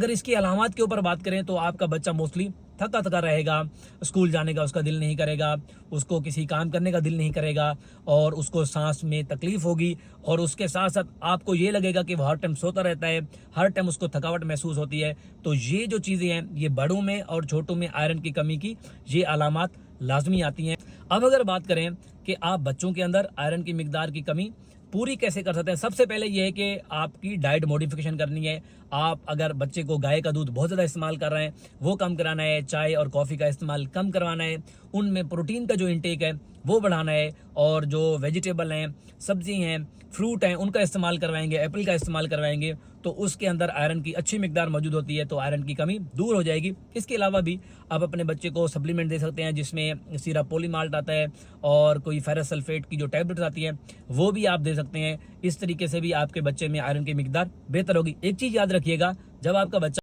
अगर इसकी अलामत के ऊपर बात करें तो आपका बच्चा मोस्टली थका थका रहेगा, स्कूल जाने का उसका दिल नहीं करेगा, उसको किसी काम करने का दिल नहीं करेगा और उसको सांस में तकलीफ होगी। और उसके साथ साथ आपको ये लगेगा कि वो हर टाइम सोता रहता है, हर टाइम उसको थकावट महसूस होती है। तो ये जो चीज़ें हैं ये बड़ों में और छोटों में आयरन की कमी की ये अलामत लाजमी आती हैं। अब अगर बात करें कि आप बच्चों के अंदर आयरन की मिकदार की कमी पूरी कैसे कर सकते हैं, सबसे पहले यह है कि आपकी डाइट मॉडिफिकेशन करनी है। आप अगर बच्चे को गाय का दूध बहुत ज़्यादा इस्तेमाल कर रहे हैं वो कम कराना है, चाय और कॉफ़ी का इस्तेमाल कम करवाना है, उनमें प्रोटीन का जो इंटेक है वो बढ़ाना है और जो वेजिटेबल हैं, सब्जी हैं, फ्रूट हैं उनका इस्तेमाल करवाएंगे, एप्पल का इस्तेमाल करवाएंगे तो उसके अंदर आयरन की अच्छी मिकदार मौजूद होती है, तो आयरन की कमी दूर हो जाएगी। इसके अलावा भी आप अपने बच्चे को सप्लीमेंट दे सकते हैं जिसमें सीरा पोलीमाल्ट आता है और कोई फेरस सल्फेट की जो टैबलेट्स आती है वो भी आप दे सकते हैं। इस तरीके से भी आपके बच्चे में आयरन की मिकदार बेहतर होगी। एक चीज़ याद रखिएगा, जब आपका बच्चा